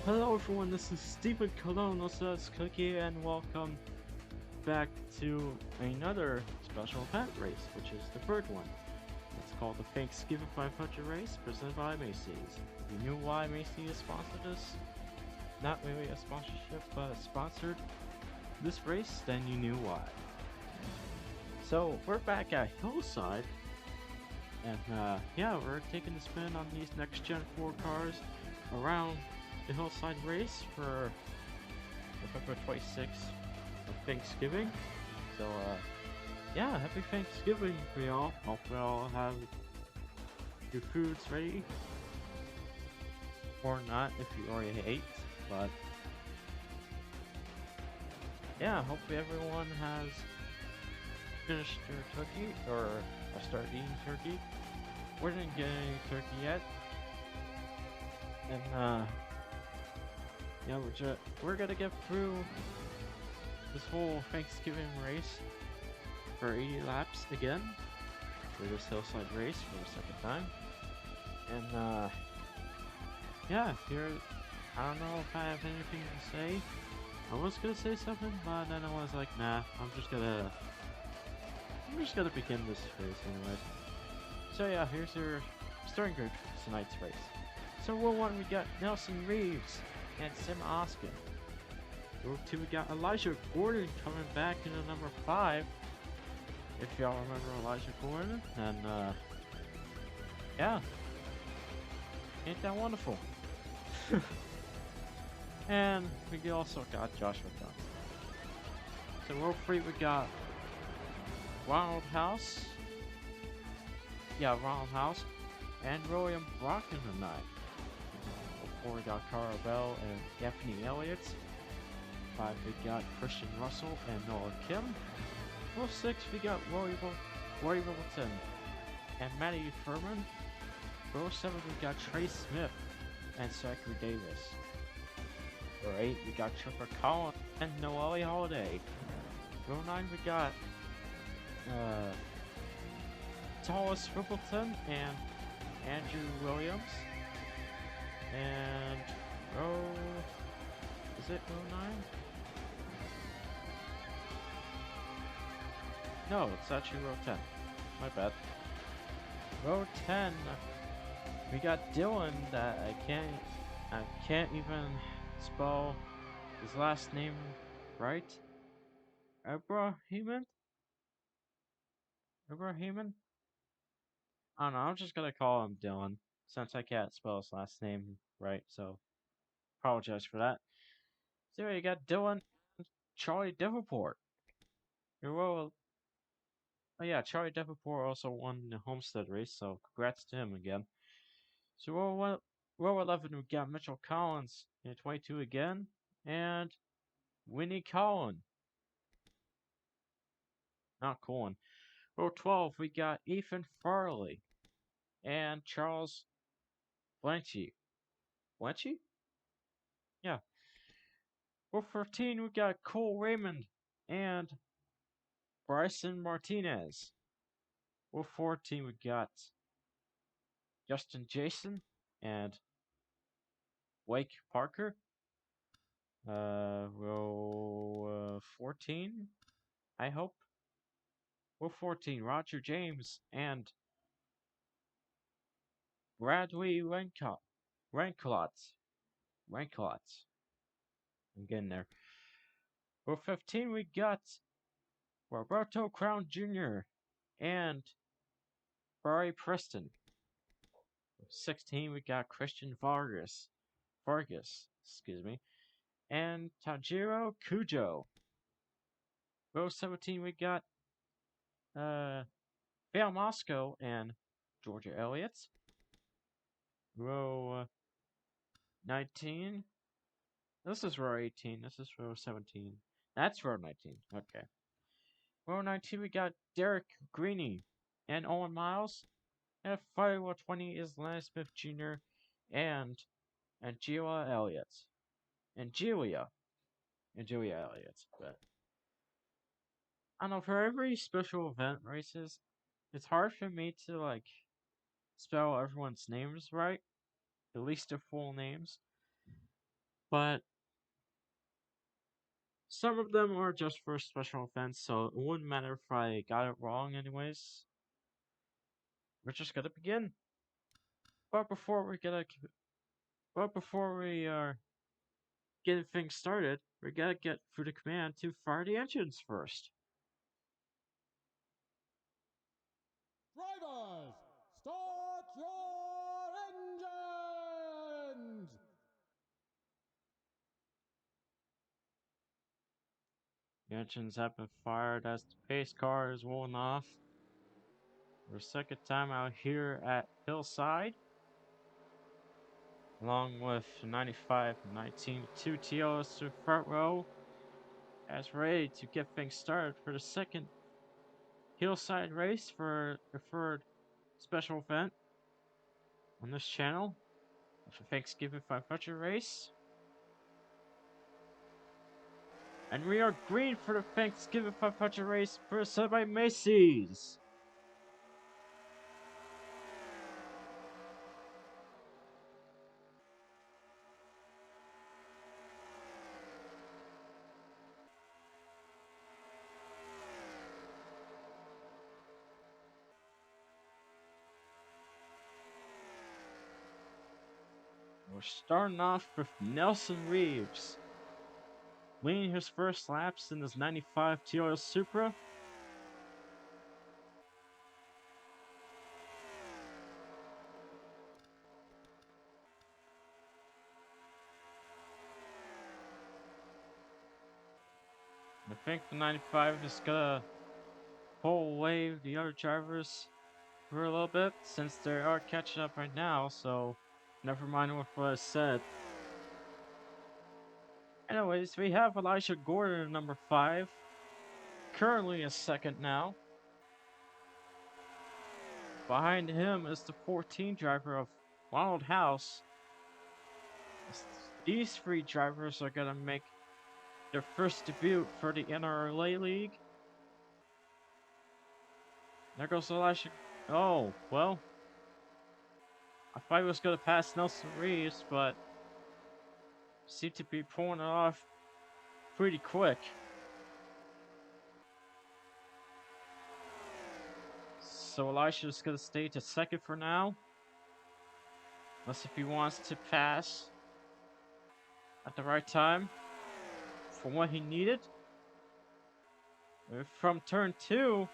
Hello everyone, this is Stephen Cologne, also as Cookie, and welcome back to another special event race, which is the third one. It's called the Thanksgiving 500 race, presented by Macy's. You knew why Macy is sponsored this? Not really a sponsorship, but sponsored this race, then you knew why. So, we're back at Hillside, and yeah, we're taking a spin on these next-gen 4 cars around the Hillside race for November 26th of Thanksgiving. So, yeah, happy Thanksgiving for y'all. Hope y'all have your foods ready. Or not if you already ate, but yeah, hopefully everyone has finished their turkey or started eating turkey. We didn't get any turkey yet. And yeah, we're gonna get through this whole Thanksgiving race for 80 laps again for this Hillside race for the second time. And yeah, here I don't know if I have anything to say. I was gonna say something, but then I was like, nah, I'm just gonna begin this race anyways. So yeah, here's your starting grid for tonight's race. So row 1 we got Nelson Reeves and Sim Oskin. Row 2 we got Elijah Gordon coming back into number 5. If y'all remember Elijah Gordon, and yeah, ain't that wonderful? And we also got Joshua Johnson. So row 3 we got Ronald House. Yeah, Ronald House and William Brocken tonight. Row 4 we got Cara Bell and Anthony Elliott. 5 we got Christian Russell and Noah Kim. Row 6 we got Rory Wilton and Matty Furman. Row 7 we got Trey Smith and Zachary Davis. Row 8 we got Tripper Collins and Noelle Holiday. Row 9 we got Thomas Rippleton and Andrew Williams. And is it row 9? No, it's actually row 10. My bad. Row 10, we got Dylan that I can't even spell his last name right. Ibrahim? I don't know, I'm just gonna call him Dylan, since I can't spell his last name right, so apologize for that. So you got Dylan and Charlie Davenport. Oh yeah, Charlie Davenport also won the Homestead race, so congrats to him again. So row 11 we got Mitchell Collins in 22 again, and Winnie Collin. Not Colin. Row 12 we got Ethan Farley and Charles Blanchy. Blanchy? Yeah. Row 13 we got Cole Raymond and Bryson Martinez. Row 14 we got Justin Jason and Blake Parker. Row 14, I hope. Row 14, Roger James and Bradley Rancolot. I'm getting there. Row 15, we got Roberto Crown Jr. and Barry Preston. Row 16, we got Christian Vargas, excuse me, and Tajiro Cujo. Row 17, we got Vail Moscow and Georgia Elliott. Row 19. This is row 18. This is row 17. That's row 19. Okay. Row 19, we got Derek Greeny and Owen Miles. And at row 20 is Lance Smith Jr. and Julia Elliott. Julia Elliott. But I don't know, for every special event races, it's hard for me to like spell everyone's names right. At least their full names. but some of them are just for special events, so it wouldn't matter if I got it wrong anyways. We're just gonna begin. But before we get but before we get things started, we gotta get through the command to fire the engines first. Drivers, start your engines! The engines have been fired as the pace car is rolling off. For the second time out here at Hillside, along with 95 and 19 2 TOs to the front row, as ready to get things started for the second Hillside race for the third special event on this channel of the Thanksgiving 500 race. And we are green for the Thanksgiving 500 race presented by Macy's. We're starting off with Nelson Reeves, winning his first laps in his 95 Toyota Supra. I think the 95 is gonna pull away the other drivers for a little bit since they are catching up right now, so never mind what I said. Anyways, we have Elijah Gordon at number 5, currently in second now. Behind him is the 14 driver of Wild House. These three drivers are gonna make their first debut for the NRLA League. There goes Elijah. Oh, well. I thought he was gonna pass Nelson Reeves, but seemed to be pulling it off pretty quick. So Elisha's gonna stay to second for now. Unless if he wants to pass at the right time for what he needed. From turn 2,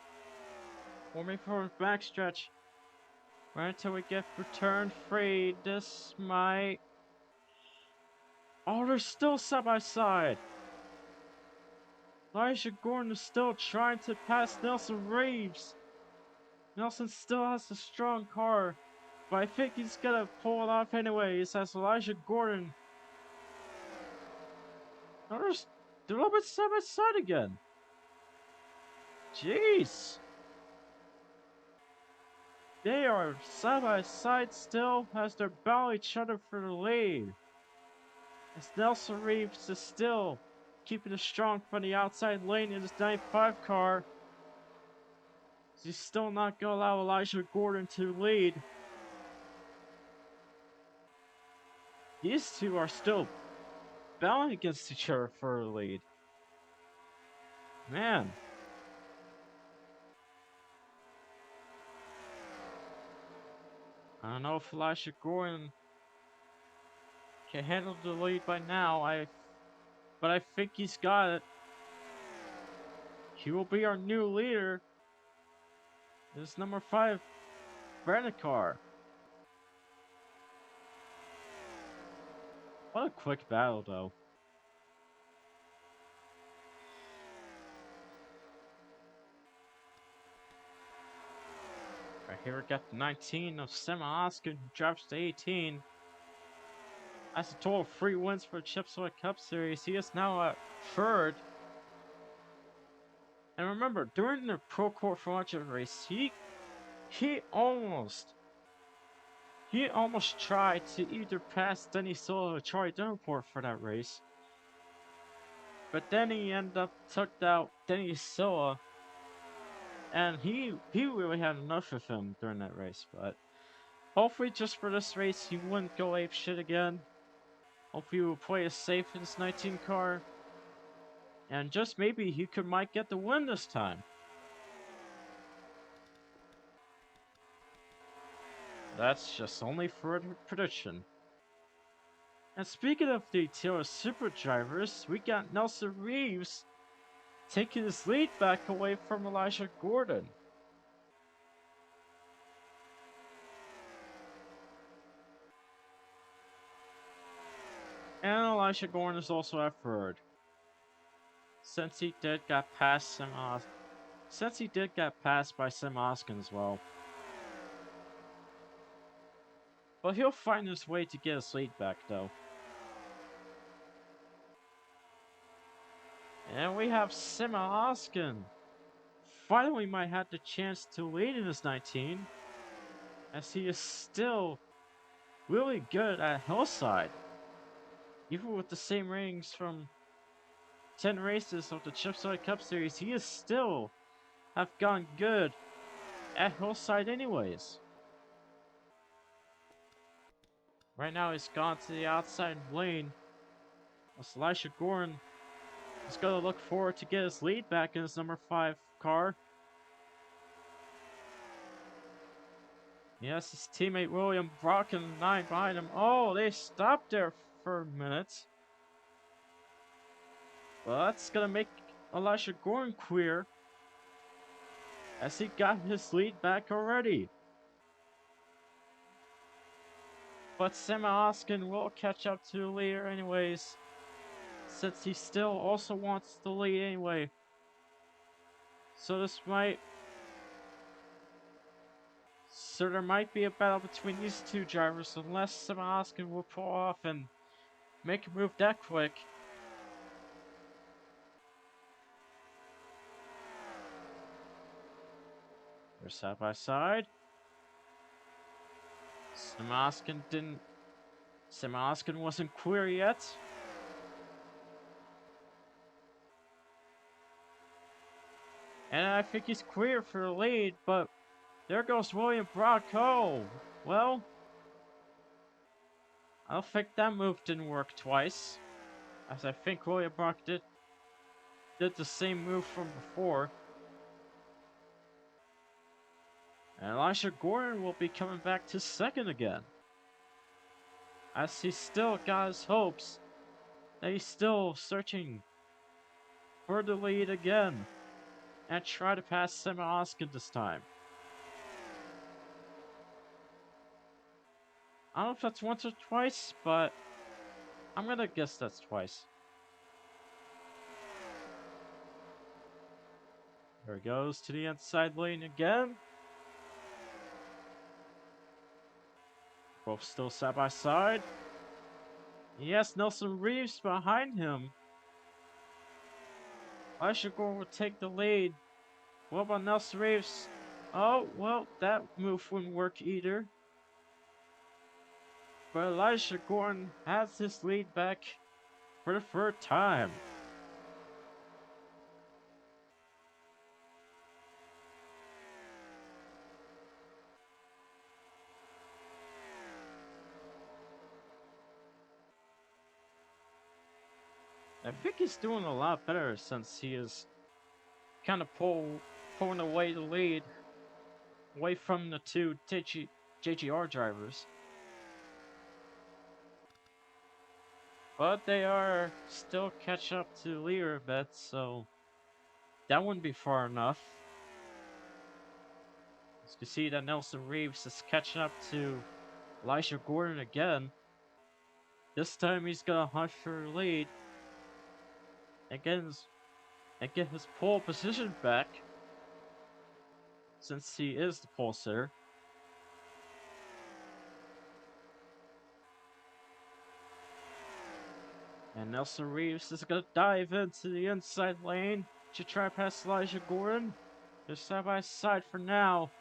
or maybe from backstretch, right until we get through turn 3. This might. Oh, they're still side by side. Elijah Gordon is still trying to pass Nelson Reeves. Nelson still has a strong car, but I think he's gonna pull it off anyways as Elijah Gordon. They're a little bit side by side again. Jeez. They are side by side still as they're battling each other for the lead. As Nelson Reeves is still keeping it strong from the outside lane in his 95 car. He's still not going to allow Elijah Gordon to lead. These two are still battling against each other for the lead. Man. I don't know if Elijah Gordon can handle the lead by now, but I think he's got it. He will be our new leader. This is number 5, Brandon Carr. What a quick battle, though. Right here we got the 19 of Sema Oscar, who drops to 18. That's a total of 3 wins for the Chips Ahoy Cup Series. He is now at 3rd. And remember, during the Pro Court 400 race, he almost tried to either pass Denny Silla or Charlie Davenport for that race. But then he ended up took out Denny Silla. And he really had enough of him during that race. But hopefully just for this race, he wouldn't go ape shit again. Hope he will play it safe in this 19 car. And just maybe he might get the win this time. That's just only for a prediction. And speaking of the Taylor Super drivers, we got Nelson Reeves taking his lead back away from Elijah Gordon. And Elijah Gordon is also at third. Since he did get past by Sam Oskin as well. But he'll find his way to get his lead back though. And we have Sam Oskin. Finally might have the chance to lead in his 19. As he is still really good at Hillside. Even with the same ratings from 10 races of the Chipside Cup Series, he is still have gone good at Hillside anyways. Right now he's gone to the outside lane. As Elisha Gordon is going to look forward to get his lead back in his number 5 car. Yes, his teammate William Brock in the 9 behind him. Oh, they stopped there for a minute. Well, that's going to make Elisha Gordon queer, as he got his lead back already. But Sam Oskin will catch up to the leader anyways, since he still also wants the lead anyway. So there might be a battle between these two drivers, unless Sam Oskin will pull off and make a move that quick. They're side by side. Sam Oskin wasn't queer yet. And I think he's queer for the lead, but there goes William Brock. Oh, well, I don't think that move didn't work twice, as I think William Brock did the same move from before. And Elisha Gordon will be coming back to second again, as he still got his hopes that he's still searching for the lead again and try to pass Sam Oskin this time. I don't know if that's once or twice, but I'm gonna guess that's twice. There he goes to the inside lane again. Both still side by side. Yes, Nelson Reeves behind him. Elisha Gordon will take the lead. What about Nelson Reeves? Oh, well, that move wouldn't work either. But Elisha Gordon has his lead back for the third time. I think he's doing a lot better since he is kind of pulling away the lead away from the two JGR drivers. But they are still catch up to the leader a bit, so that wouldn't be far enough. As you can see that Nelson Reeves is catching up to Elisha Gordon again. This time he's gonna hunt for the lead and get his pole position back, since he is the pole sitter. And Nelson Reeves is gonna dive into the inside lane to try past Elisha Gordon. They're side by side for now.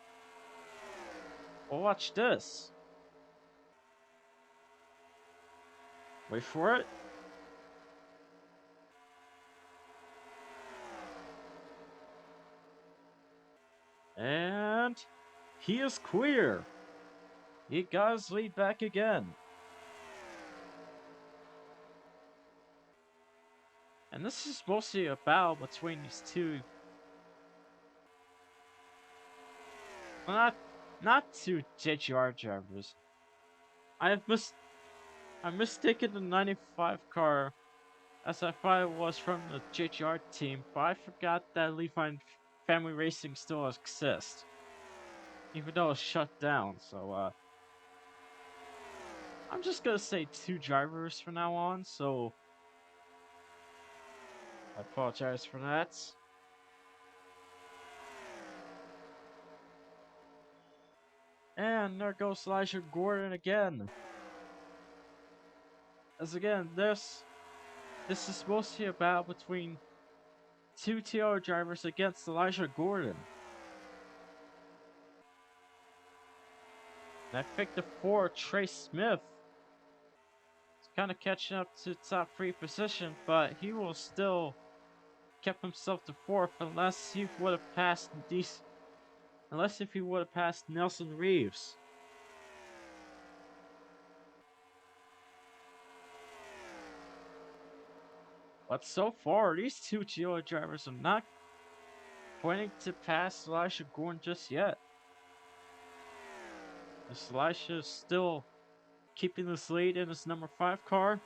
Well, watch this. Wait for it. And he is queer. He got his lead back again. And this is mostly a battle between these two. Well, not two JGR drivers. I mistaken the 95 car as I thought it was from the JGR team, but I forgot that Levi Family Racing still exists, even though it's shut down. So I'm just gonna say two drivers from now on. So I apologize for that. And there goes Elijah Gordon again. As again, this is mostly a battle between two TR drivers against Elijah Gordon. And I think the 4 Trey Smith is kind of catching up to top 3 position, but he will still kept himself to 4th unless he would have passed unless if he would have passed Nelson Reeves. But so far, these two GO drivers are not pointing to pass Elijah Gordon just yet. As Elijah is still keeping this lead in his number 5 car.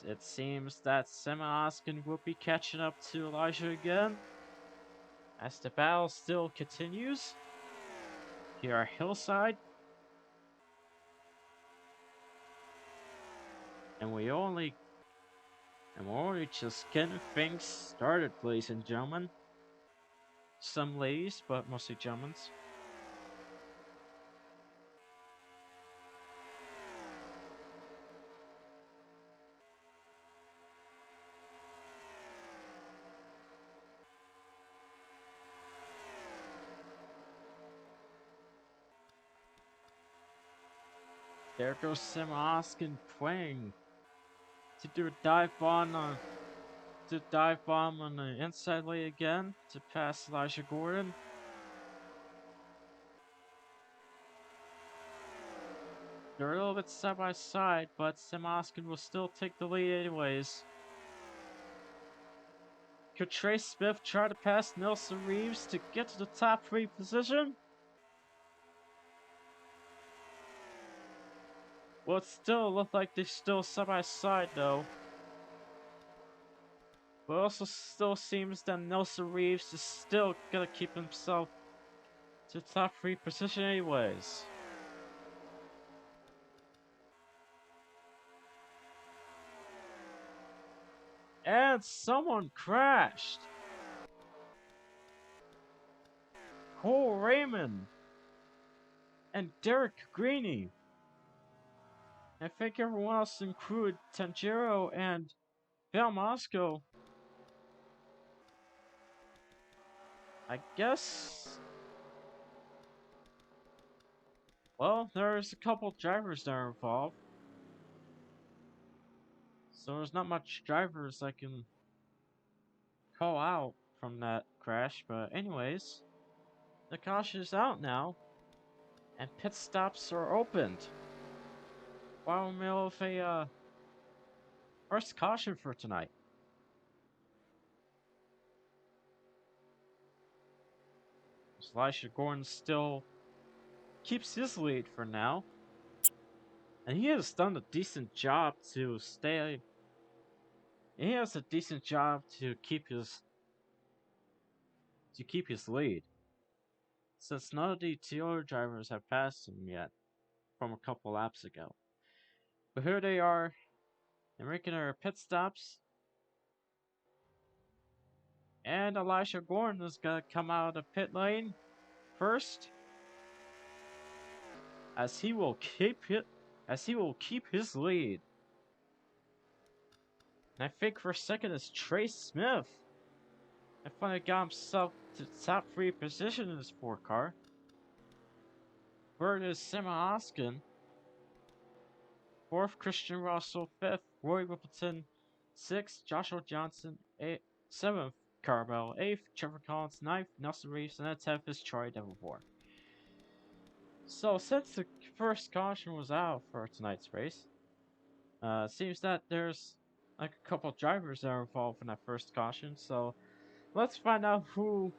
It seems that Simon Oskin will be catching up to Elijah again. As the battle still continues. Here are Hillside. And we're only just getting things started, ladies and gentlemen. Some ladies, but mostly gentlemen. There goes Simon Oskin playing to do a dive bomb on the inside lane again to pass Elijah Gordon. They're a little bit side by side, but Simon Oskin will still take the lead anyways. Could Trey Smith try to pass Nelson Reeves to get to the top 3 position? Well, it still looks like they're still side by side though. But it also still seems that Nelson Reeves is still gonna keep himself to top 3 position anyways. And someone crashed! Cole Raymond and Derek Greeny. I think everyone else included Tanjiro and Val Moscow. I guess. Well, there's a couple drivers that are involved. So there's not much drivers I can call out from that crash. But anyways, the caution is out now. And pit stops are opened. While we're in the middle of a first caution for tonight. Elisha Gordon still keeps his lead for now. And he has done a decent job to stay. He has a decent job to keep his lead. Since none of the TR drivers have passed him yet from a couple laps ago. But here they are. They're making their pit stops. And Elisha Gordon is gonna come out of the pit lane first. As he will keep his lead. And I think for a second it's Trey Smith. I finally got himself to the top 3 position in this 4 car. Third is Simon Oskin. 4th, Christian Russell. 5th, Roy Whippleton. 6th, Joshua Johnson. 7th, Carbell. 8th, Trevor Collins. 9th, Nelson Reeves. And then 10th is Troy Davenport. So since the first caution was out for tonight's race, seems that there's like a couple drivers that are involved in that first caution. So let's find out who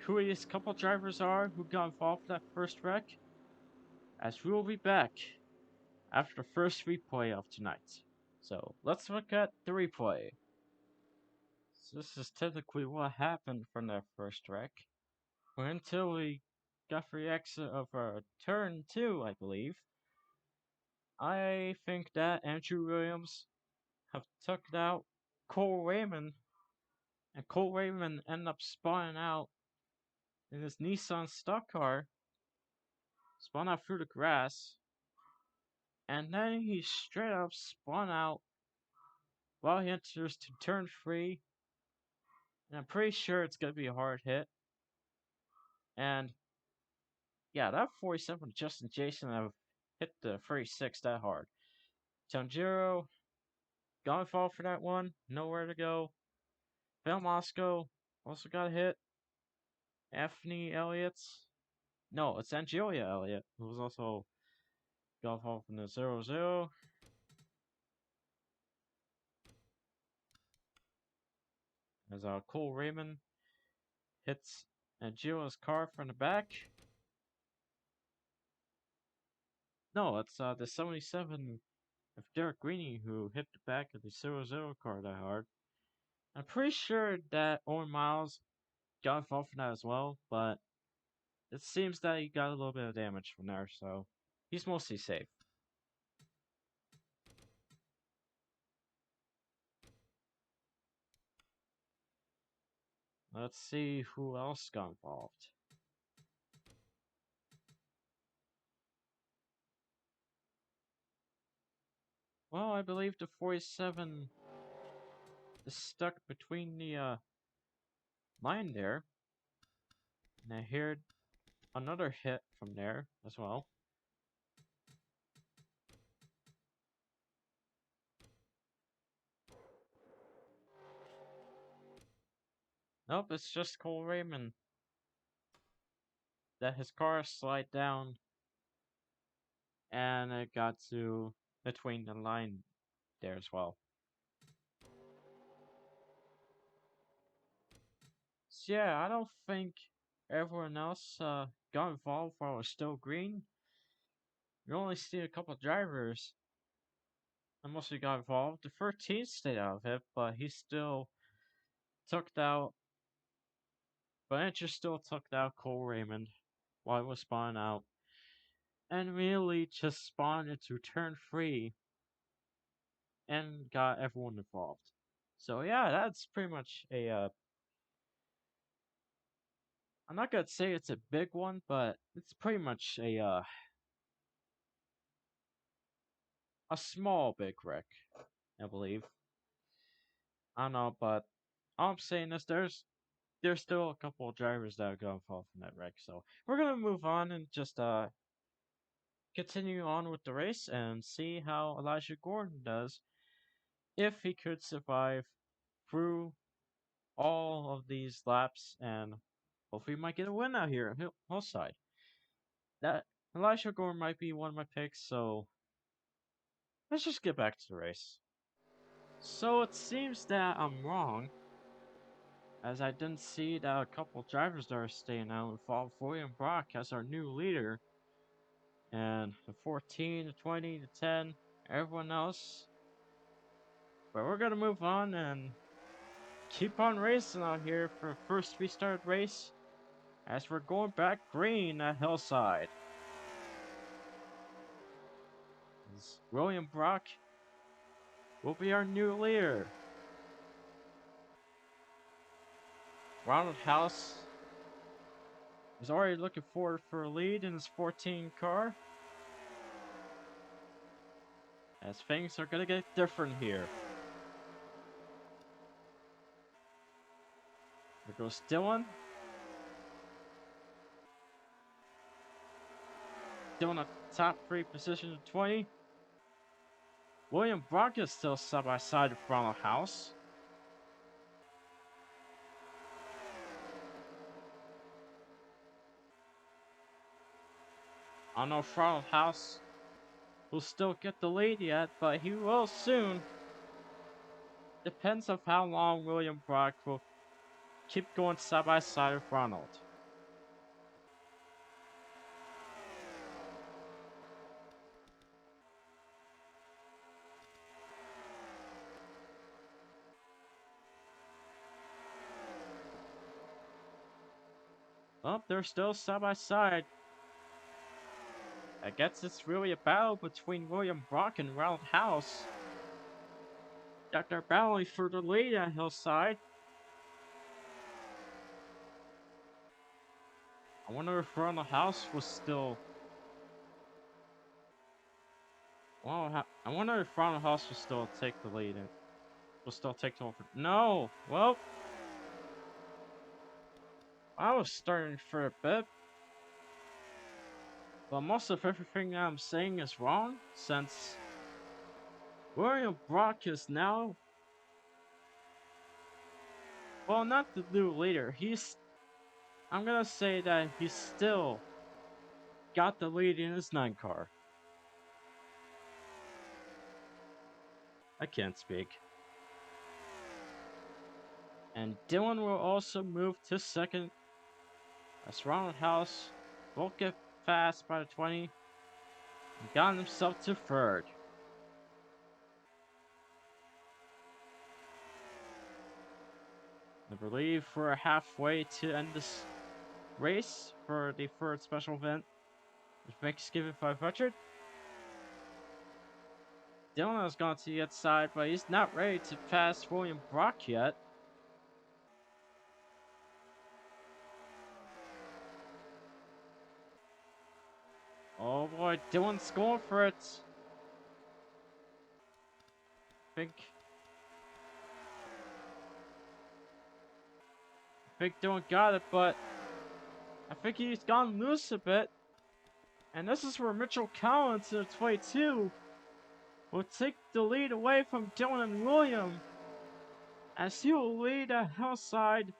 these couple drivers are who got involved in that first wreck. As we will be back after the first replay of tonight. So let's look at the replay. So this is technically what happened from that first wreck. Until we got the exit of turn 2, I believe. I think that Andrew Williams have took out Cole Raymond, and Cole Raymond ended up spawning out in his Nissan stock car, spun out through the grass, and then he straight up spun out while he enters to turn 3, and I'm pretty sure it's gonna be a hard hit. And yeah, that 47 Justin Jason have hit the 36 that hard. Tanjiro gonna fall for that one, nowhere to go. Phil Moscow also got hit. Anthony Elliott. No, it's Angelia Elliott, who was also got off in the 0-0. As Cole Raymond hits Angelia's car from the back. No, it's the 77 of Derek Greeny who hit the back of the 0-0 car that hard. I'm pretty sure that Owen Miles got involved in that as well, but it seems that he got a little bit of damage from there, so he's mostly safe. Let's see who else got involved. Well, I believe the 47 is stuck between the line there. And I heard another hit from there as well. Nope, it's just Cole Raymond. That his car slid down and it got to between the line there as well. So yeah, I don't think everyone else got involved while it was still green. You only see a couple drivers that mostly got involved. The 13th stayed out of it, but he still took out. But Andrew still took out Cole Raymond while he was spawning out. And immediately just spawned into turn 3 and got everyone involved. So yeah, that's pretty much a I'm not gonna say it's a big one, but it's pretty much a small big wreck, I believe. I don't know, but all I'm saying is there's still a couple of drivers that are gonna fall from that wreck. So we're gonna move on and just continue on with the race and see how Elijah Gordon does if he could survive through all of these laps and hopefully we might get a win out here at Hillside. That Elijah Gordon might be one of my picks, so let's just get back to the race. So it seems that I'm wrong, as I didn't see that a couple drivers that are staying out involved William Brock as our new leader, and the 14, the 20, the 10, everyone else. But we're gonna move on and keep on racing out here for the first restart race, as we're going back green at Hillside. William Brock will be our new leader. Ronald House is already looking forward for a lead in his 14 car, as things are gonna get different here. There goes Dylan. Dylan at top 3 position of 20. William Brock is still side by side with Ronald House. I don't know if Ronald House will still get the lead yet, but he will soon. Depends on how long William Brock will keep going side by side with Ronald. Oh, they're still side by side. I guess it's really a battle between William Brock and Ronald House. That they're battling for the lead at Hillside. I wonder if Ronald House was still. Well, I wonder if Ronald House will still take the lead and will still take over. No! Well, I was starting for a bit. But most of everything that I'm saying is wrong, since William Brock is now, well, not the new leader. I'm gonna say that he's still got the lead in his 9 car. I can't speak. And Dylan will also move to second, as Ronald House won't get fast by the 20 and got himself to third. I believe we're halfway to end this race for the third special event, the Thanksgiving 500. Dylan has gone to the outside, but he's not ready to pass William Brock yet. Oh boy, Dylan's going for it. I think Dylan got it, but I think he's gone loose a bit. And this is where Mitchell Collins in the 22 will take the lead away from Dylan and William, as he will lead a Hillside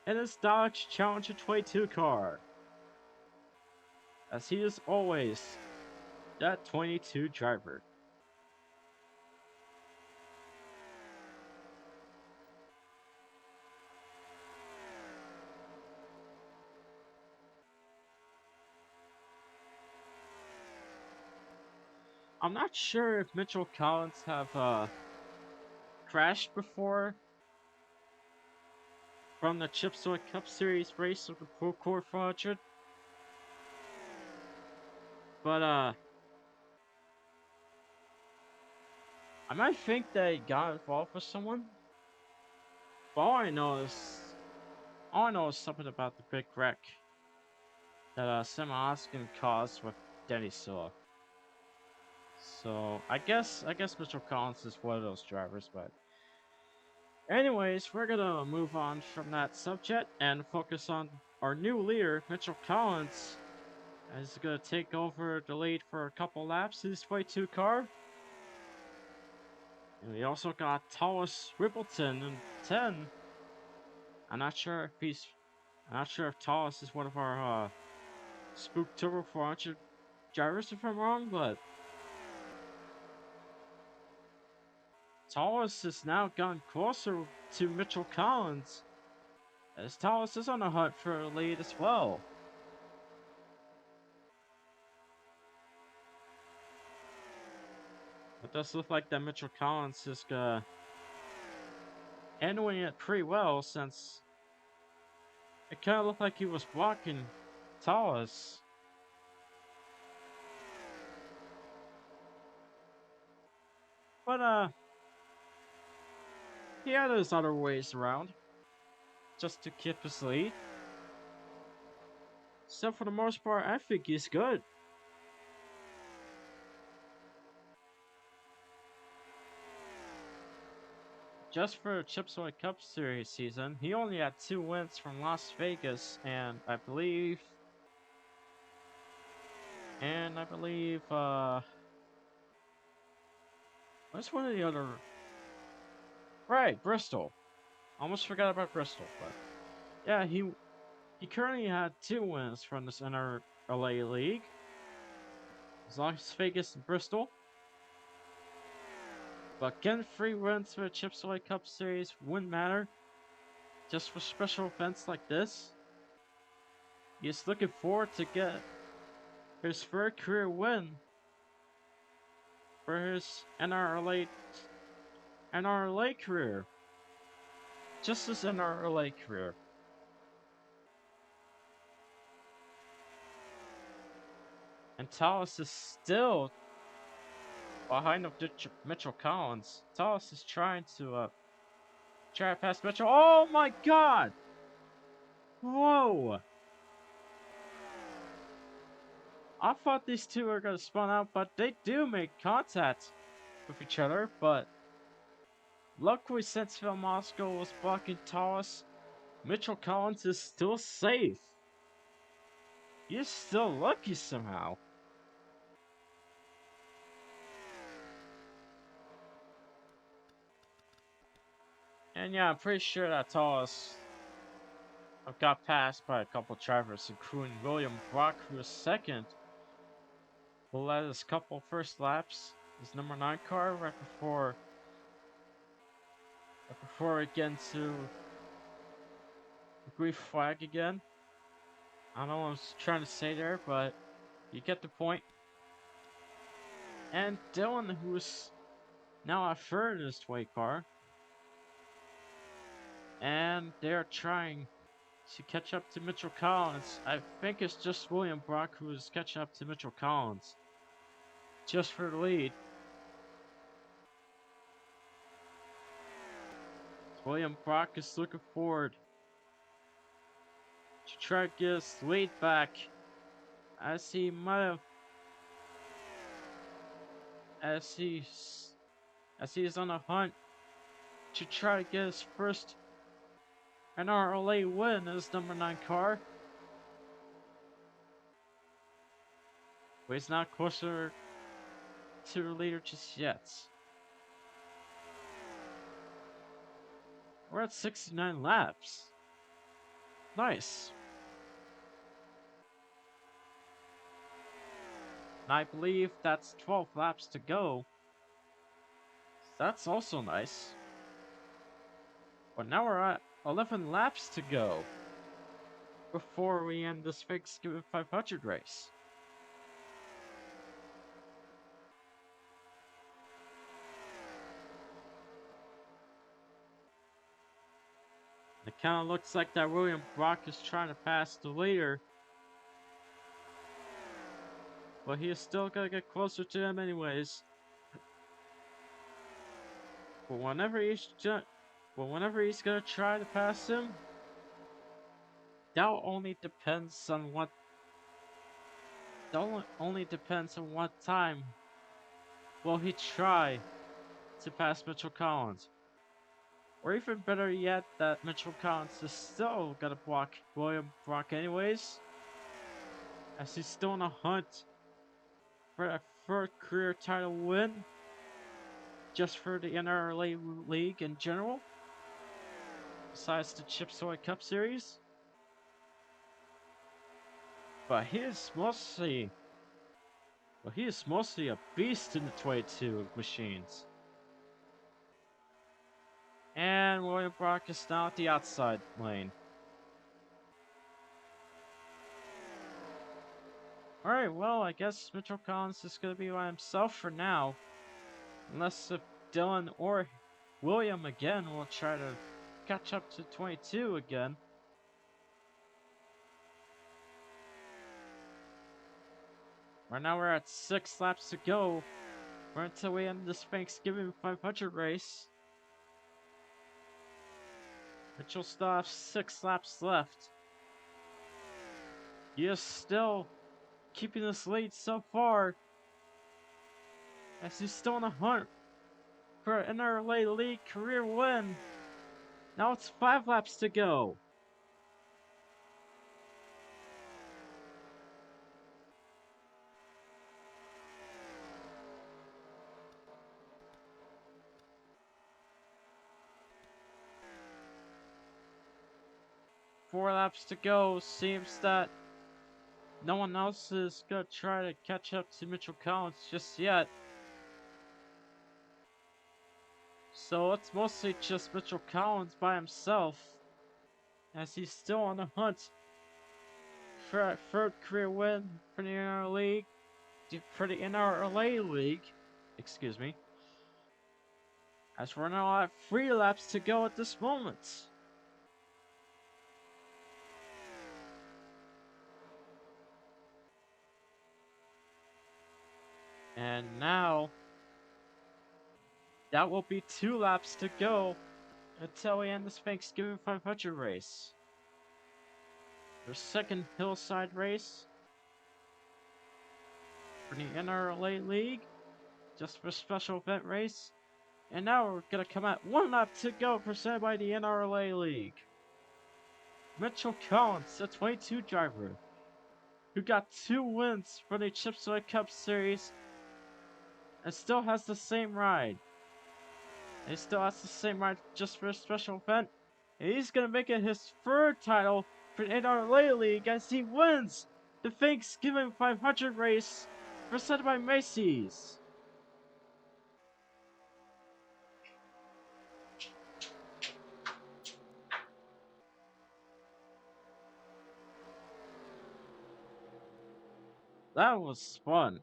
in his Dodge Challenger 22 car, as he is always that 22 driver. I'm not sure if Mitchell Collins have crashed before from the Chipsoy Cup Series race of the Pro Core 400. But I might think that he got involved with someone. But all I know is something about the big wreck that Sam Oskin caused with Denny Silla. So I guess Mitchell Collins is one of those drivers, but anyways, we're gonna move on from that subject and focus on our new leader, Mitchell Collins. He's gonna take over the lead for a couple laps in his 22 car. And we also got Thomas Rippleton in 10. I'm not sure if Thomas is one of our Spook Turbo 400 drivers, if I'm wrong, but Thomas has now gotten closer to Mitchell Collins, as Thomas is on the hunt for a lead as well. It does look like that Mitchell Collins is handling it pretty well, since it kind of looked like he was blocking Thomas. But he had his other ways around just to keep his lead. So for the most part, I think he's good. Just for the Chipsoy Cup Series season, he only had 2 wins from Las Vegas, and I believe, what's one of the other? Right, Bristol. Almost forgot about Bristol, but yeah, he currently had 2 wins from this NRLA league, Las Vegas and Bristol. But getting free runs for the Chips Ahoy Cup Series wouldn't matter. Just for special events like this. He's looking forward to get his third career win for his NRLA career. Just his NRLA career. And Tallis is still behind of Mitchell Collins. Tallis is trying to pass Mitchell. Oh my god! Whoa! I thought these two were gonna spawn out, but they do make contact with each other, but luckily since Phil Moscow was blocking Tallis, Mitchell Collins is still safe. He's still lucky somehow. And yeah, I'm pretty sure that Tallis got passed by a couple drivers, including William Brock, who was second. Who led his couple first laps. His number 9 car right before it gets to the green flag again. I don't know what I was trying to say there, but you get the point. And Dylan, who's now at third in his toy car. And they're trying to catch up to Mitchell Collins. I think it's just William Brock who is catching up to Mitchell Collins. Just for the lead. William Brock is looking forward to try to get his lead back. As he might have, as he's on a hunt to try to get his first NRLA win in his number 9 car. But he's not closer to the leader just yet. We're at 69 laps. Nice. And I believe that's 12 laps to go. That's also nice. But now we're at 11 laps to go before we end this Thanksgiving 500 race. It kind of looks like that William Brock is trying to pass the leader. But he is still gonna get closer to him anyways. But whenever he's gonna try to pass him, that only depends on what time will he try to pass Mitchell Collins. Or even better yet, that Mitchell Collins is still gonna block William Brock anyways, as he's still on a hunt for a third career title win, just for the NRLA League in general, besides the Chips Ahoy Cup Series. But he is mostly a beast in the 22 machines. And William Brock is now at the outside lane. Alright, well, I guess Mitchell Collins is going to be by himself for now. Unless if Dylan or William again will try to catch up to 22 again. Right now we're at 6 laps to go. Or until we end this Thanksgiving 500 race. Mitchell still has 6 laps left. He is still keeping this lead so far, as he's still on a hunt for an NRLA League career win. Now it's 5 laps to go. Four laps to go. Seems that No one else is gonna try to catch up to Mitchell Collins just yet. So it's mostly just Mitchell Collins by himself, as he's still on the hunt for a third career win for the NRLA League. Excuse me. As we're now at 3 laps to go at this moment. And now, that will be 2 laps to go until we end this Thanksgiving 500 race. Our second Hillside race for the NRLA League, just for a special event race. And now we're gonna come at 1 lap to go, presented by the NRLA League. Mitchell Collins, the 22 driver, who got 2 wins for the Chips Ahoy Cup Series, and still has the same ride. And he still has the same ride just for a special event. And he's gonna make it his 3rd title for the NRLA League as he wins the Thanksgiving 500 race presented by Macy's. That was fun.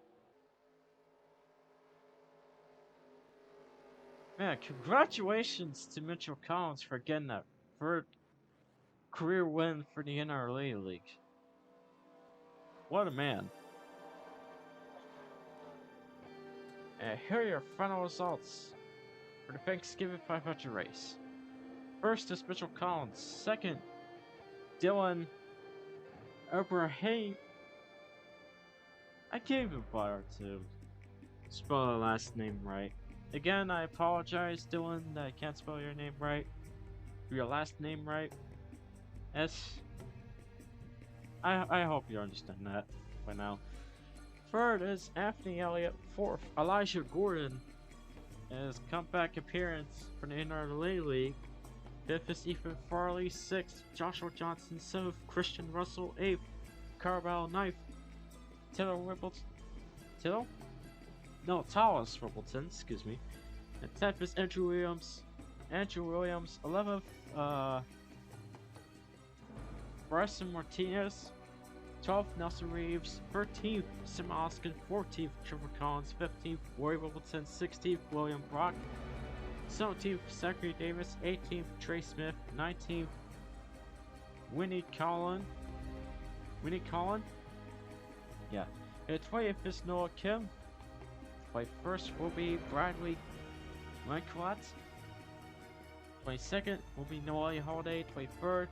Man, congratulations to Mitchell Collins for getting that 3rd career win for the NRLA League. What a man. And here are your final results for the Thanksgiving 500 race. First is Mitchell Collins. Second, Dylan Abraham. I can't even bother to spell the last name right. Again, I apologize, Dylan, that I can't spell your name right. Your last name right. I hope you understand that by now. Third is Anthony Elliott. Fourth, Elijah Gordon, in his comeback appearance for the NRLA League. Fifth is Ethan Farley. Sixth, Joshua Johnson. Seventh, Christian Russell. Eighth, Carvel Knife. Taylor Whippleton. Talos Whippleton, excuse me. And 10th is Andrew Williams. 11th, Bryson Martinez. 12th, Nelson Reeves. 13th, Sim Oskin. 14th, Trevor Collins. 15th, Roy Whippleton. 16th, William Brock. 17th, Zachary Davis. 18th, Trey Smith. 19th, Winnie Collin? Yeah. And 20th is Noah Kim. 21st will be Bradley Lanquat. 22nd will be Noelle Holiday. 23rd,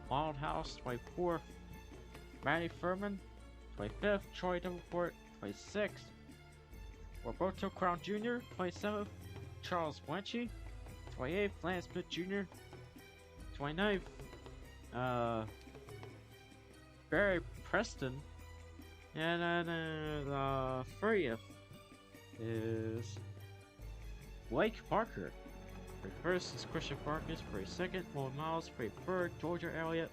Wild House. 24th, Matty Furman. 25th, Troy Davenport. 26th, Roberto Crown Jr. 27th, Charles Blanchie. 28th, Lance Smith Jr. 29th, Barry Preston. And then 30th is Blake Parker. 31st is Christian Farkas. 32nd, Will Miles. 33rd, Georgia Elliott.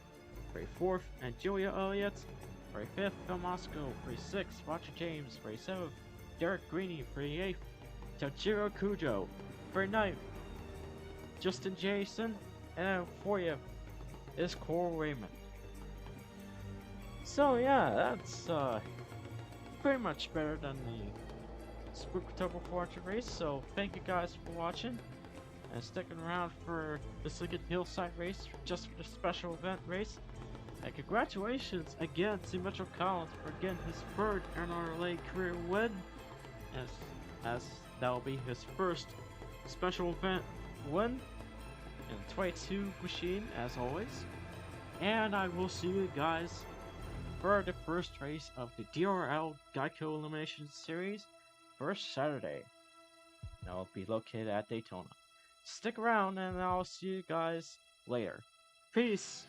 34th, and Julia Elliott. 35th, Phil Moscow. 36th, Roger James. 37th, Derek Greeny. 38th, Tajiro Kujo. 39th, Justin Jason. And then 40th is Cole Raymond. So yeah, that's pretty much better than the Spooktober 400 race. So thank you guys for watching and sticking around for the second Hillside race, just for the special event race. And congratulations again to Mitchell Collins for getting his 3rd NRLA career win, as that will be his 1st special event win in the 22 machine, as always. And I will see you guys for the first race of the DRL Geico Elimination Series, first Saturday. That will be located at Daytona. Stick around and I'll see you guys later. Peace!